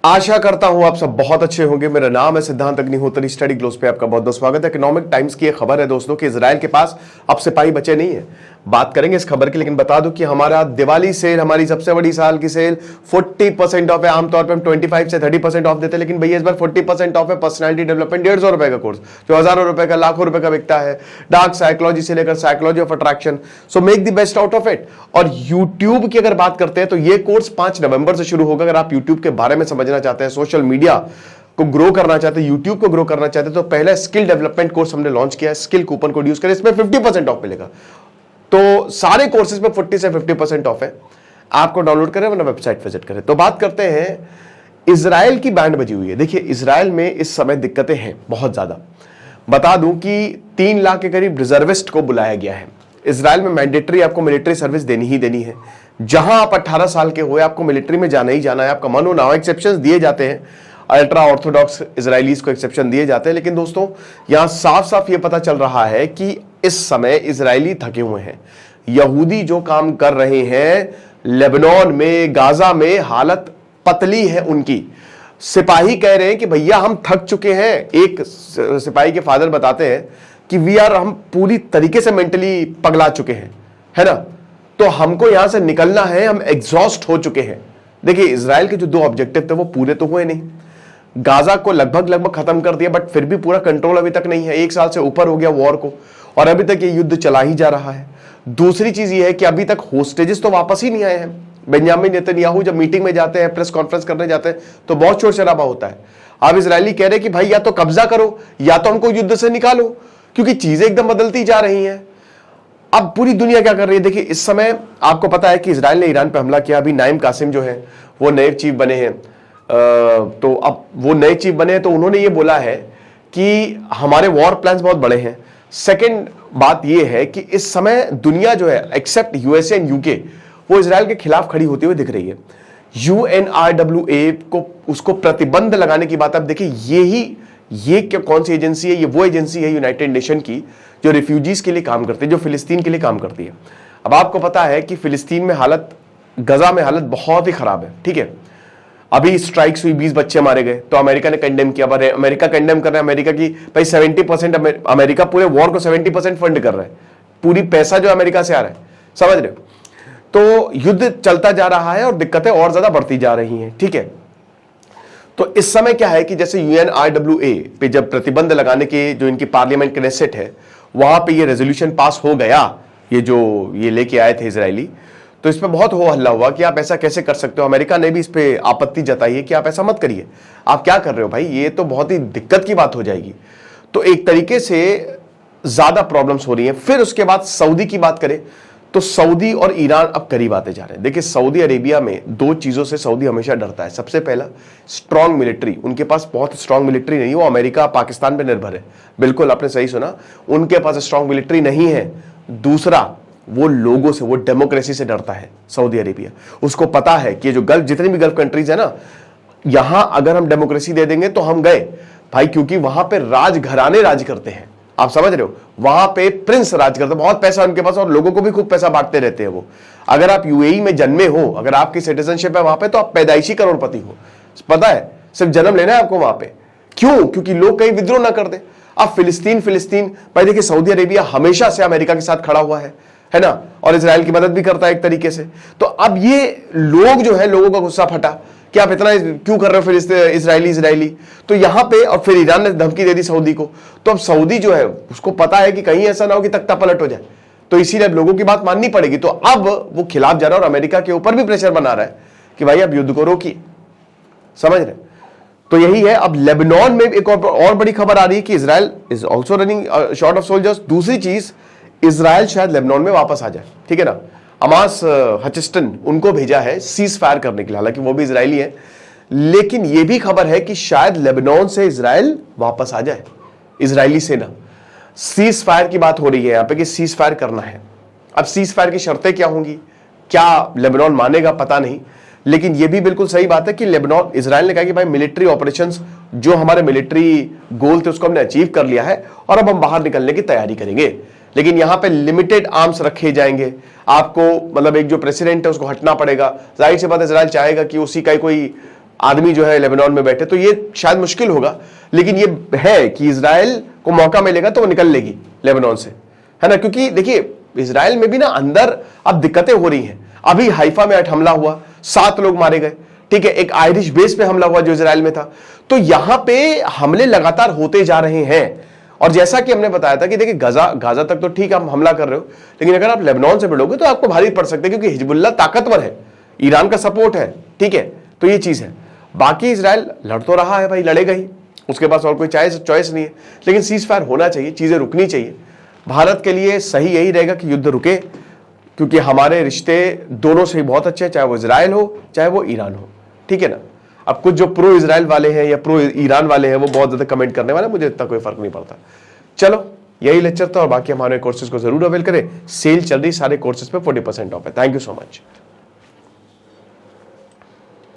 आशा करता हूं आप सब बहुत अच्छे होंगे। मेरा नाम है सिद्धांत अग्निहोत्री। स्टडी ग्लोस पे आपका बहुत बहुत स्वागत है। इकोनॉमिक टाइम्स की एक खबर है दोस्तों कि इजराइल के पास अब सिपाही बचे नहीं है। बात करेंगे इस खबर की, लेकिन बता दूं कि हमारा दिवाली सेल, हमारी सबसे बड़ी साल की सेल 40% ऑफ है। आमतौर पर हम 25 से 30% ऑफ देते हैं, लेकिन भैया इस बार 40% ऑफ है। पर्सनैलिटी डेवलपमेंट 150 रुपए का कोर्स जो हजारों रुपए का, लाखों रुपए का बिकता है। डार्क साइकोलॉजी से लेकर psychology of attraction, so make the best out of it. और यूट्यूब की अगर बात करते हैं तो ये कोर्स 5 नवंबर से शुरू होगा। अगर आप यूट्यूब के बारे में समझना चाहते हैं, सोशल मीडिया को ग्रो करना चाहते हैं, यूट्यूब को ग्रो करना चाहते हैं, तो पहला स्किल डेवलपमेंट कोर्स हमने लॉन्च किया है। स्किल कूपन कोड यूज करें, इसमें 50% ऑफ मिलेगा। तो सारे कोर्सेज में 40 से 50% ऑफ है। आपको डाउनलोड करें वरना वेबसाइट विजिट करें। तो बात करते हैं, इजराइल की बैंड बजी हुई है। देखिए, इजराइल में इस समय दिक्कतें हैं बहुत ज्यादा। बता दूं कि 3 लाख के करीब रिजर्विस्ट को बुलाया गया है। इजराइल में मैंडेटरी आपको मिलिट्री सर्विस देनी ही देनी है। जहां आप 18 साल के हुए, आपको मिलिट्री में जाना ही जाना है। आपका मन हो ना हो, एक्सेप्शंस दिए जाते हैं। अल्ट्रा ऑर्थोडॉक्स इजरायलीज को एक्सेप्शन दिए जाते हैं, लेकिन दोस्तों यहां साफ साफ यह पता चल रहा है कि इस समय इजरायली थके हुए हैं। यहूदी जो काम कर रहे हैं लेबनान में, गाजा में, हालत पतली है उनकी। सिपाही कह रहे हैं कि भैया हम थक चुके हैं। एक सिपाही के फादर बताते हैं कि हम पूरी तरीके से मेंटली पगला चुके हैं, है ना। तो हमको यहां से निकलना है, हम एग्जॉस्ट हो चुके हैं। देखिए, इजराइल के जो 2 ऑब्जेक्टिव थे वो पूरे तो हुए नहीं। गाजा को लगभग खत्म कर दिया, बट फिर भी पूरा कंट्रोल अभी तक नहीं है। 1 साल से ऊपर हो गया वॉर को, और अभी तक ये युद्ध चला ही जा रहा है। दूसरी चीज ये है कि अभी तक होस्टेजेस तो वापस ही नहीं आए हैं। बेंजामिन नेतन्याहू जब मीटिंग में जाते हैं, प्रेस कॉन्फ्रेंस करने जाते हैं, तो बहुत शोर शराबा होता है। अब इजरायली कह रहे हैं कि भाई या तो कब्जा करो या तो हमको युद्ध से निकालो, क्योंकि चीजें एकदम बदलती जा रही हैं। अब पूरी दुनिया क्या कर रही है? देखिए, इस समय आपको पता है कि इजराइल ने ईरान पर हमला किया। अभी नाइम कासिम जो है वो नए चीफ बने हैं। तो अब वो नए चीफ बने हैं, तो उन्होंने ये बोला है कि हमारे वॉर प्लान्स बहुत बड़े हैं। सेकंड बात ये है कि इस समय दुनिया जो है, एक्सेप्ट यूएसए एंड यूके, वो इजराइल के खिलाफ खड़ी होती हुई दिख रही है। UNRWA को, उसको प्रतिबंध लगाने की बात। अब देखिए, ये क्या, कौन सी एजेंसी है? ये वो एजेंसी है यूनाइटेड नेशन की जो रिफ्यूजीज के लिए काम करती है, जो फिलिस्तीन के लिए काम करती है। अब आपको पता है कि फिलिस्तीन में हालत, गजा में हालत बहुत ही खराब है, ठीक है। अभी स्ट्राइक्स हुई, 20 बच्चे मारे गए, तो अमेरिका ने कंडेम किया। अमेरिका कंडेम कर रहा है, अमेरिका की भाई 70%, अमेरिका पूरे वॉर को 70% फंड कर रहा है। पूरी पैसा जो अमेरिका से आ रहा है, समझ रहे हो। तो युद्ध चलता जा रहा है और दिक्कतें और ज्यादा बढ़ती जा रही हैं, ठीक है। तो इस समय क्या है कि जैसे UNRWA पे जब प्रतिबंध लगाने के जो इनकी पार्लियामेंट क्नेसेट है, वहां पे ये रेजोल्यूशन पास हो गया, ये लेके आए थे इजरायली। तो इस पर बहुत हो हल्ला हुआ कि आप ऐसा कैसे कर सकते हो। अमेरिका ने भी इस पे आपत्ति जताई है कि आप ऐसा मत करिए, आप क्या कर रहे हो भाई, ये तो बहुत ही दिक्कत की बात हो जाएगी। तो एक तरीके से ज्यादा प्रॉब्लम्स हो रही हैं। फिर उसके बाद सऊदी की बात करें तो सऊदी और ईरान अब करीब आते जा रहे हैं। देखिए, सऊदी अरेबिया में 2 चीजों से सऊदी हमेशा डरता है। सबसे पहला, स्ट्रांग मिलिट्री। उनके पास बहुत स्ट्रांग मिलिट्री नहीं है, वो अमेरिका पाकिस्तान पर निर्भर है। बिल्कुल, आपने सही सुना, उनके पास स्ट्रांग मिलिट्री नहीं है। दूसरा, वो लोगों से, वो डेमोक्रेसी से डरता है सऊदी अरेबिया। उसको पता है कि जो गल्फ, जितनी भी गल्फ कंट्रीज है ना, यहां अगर हम डेमोक्रेसी दे देंगे तो हम गए भाई, क्योंकि वहां पे राजघराने राज करते हैं। आप समझ रहे हो, वहां पे प्रिंस राज करते हैं, बहुत पैसा उनके पास, और लोगों को भी खूब पैसा बांटते रहते हैं वो। अगर आप यूएई में जन्मे हो, अगर आपकी सिटीजनशिप है वहां पे, तो आप पैदाइशी करोड़पति हो। पता है, सिर्फ जन्म लेना है आपको वहां पे। क्यों? क्योंकि लोग कहीं विद्रोह ना कर दे। अब फिलिस्तीन भाई, देखिए, सऊदी अरेबिया हमेशा से अमेरिका के साथ खड़ा हुआ है ना, और इजराइल की मदद भी करता है एक तरीके से। तो अब ये लोग जो है, लोगों का गुस्सा फटा कि आप इतना क्यों कर रहे हो फिर इजरायली। तो यहां पे, और फिर ईरान ने धमकी दे दी सऊदी को। तो अब सऊदी जो है, उसको पता है कि कहीं ऐसा ना हो कि तख्ता पलट हो जाए, तो इसीलिए लोगों की बात माननी पड़ेगी। तो अब वो खिलाफ जा रहा है और अमेरिका के ऊपर भी प्रेशर बना रहा है कि भाई अब युद्ध को रोकिए, समझ रहे। तो यही है। अब लेबनान में एक और बड़ी खबर आ रही है कि Israel is also running short of soldiers. दूसरी चीज, इजराइल शायद लेबनान में वापस आ जाए, ठीक है ना। अमास हचिस्टन उनको भेजा है सीज फायर करने के लिए, हालांकि वो भी इजरायली है। लेकिन यह भी खबर है कि शायद लेबनान से इजराइल वापस आ जाए, इजरायली सेना। सीज फायर की बात हो रही है यहां पे कि सीज फायर करना है। अब सीज फायर की शर्तें क्या होंगी, क्या लेबनान मानेगा, पता नहीं। लेकिन यह भी बिल्कुल सही बात है कि लेबनान, इजराइल ने कहा कि भाई मिलिट्री ऑपरेशंस, जो हमारे मिलिट्री गोल थे उसको हमने अचीव कर लिया है और अब हम बाहर निकलने की तैयारी करेंगे। लेकिन यहां पे लिमिटेड आर्म्स रखे जाएंगे। आपको, मतलब एक जो प्रेसिडेंट है उसको हटना पड़ेगा। जाहिर सी बात है, इजराइल चाहेगा कि उसी का कोई आदमी जो है लेबनान में बैठे, तो ये शायद मुश्किल होगा, लेकिन ये है कि इजराइल को मौका मिलेगा तो वो निकल लेगी लेबनान से, है ना। क्योंकि देखिए इजराइल में भी ना अंदर अब दिक्कतें हो रही हैं। अभी हाइफा में हमला हुआ, 7 लोग मारे गए, ठीक है। एक आयरिश बेस पे हमला हुआ जो इजराइल में था। तो यहां पे हमले लगातार होते जा रहे हैं। और जैसा कि हमने बताया था कि देखिए गाजा तक तो ठीक आप हमला कर रहे हो, लेकिन अगर आप लेबनान से भिड़ोगे तो आपको भारी पड़ सकते हैं, क्योंकि हिजबुल्ला ताकतवर है, ईरान का सपोर्ट है, ठीक है। तो ये चीज है। बाकी इजराइल लड़ तो रहा है भाई, लड़ेगा ही, उसके पास और कोई चॉइस नहीं है। लेकिन सीज फायर होना चाहिए, चीजें रुकनी चाहिए। भारत के लिए सही यही रहेगा कि युद्ध रुके, क्योंकि हमारे रिश्ते दोनों से ही बहुत अच्छे हैं, चाहे वो इजराइल हो चाहे वो ईरान हो, ठीक है ना। अब कुछ जो प्रो इजराइल वाले हैं या प्रो ईरान वाले हैं वो बहुत ज्यादा कमेंट करने वाले, मुझे इतना कोई फर्क नहीं पड़ता। चलो यही लेक्चर था, और बाकी हमारे कोर्सेज को जरूर अवेल करें। सेल चल रही, सारे कोर्सेज पे 40% ऑफ है। Thank you so much.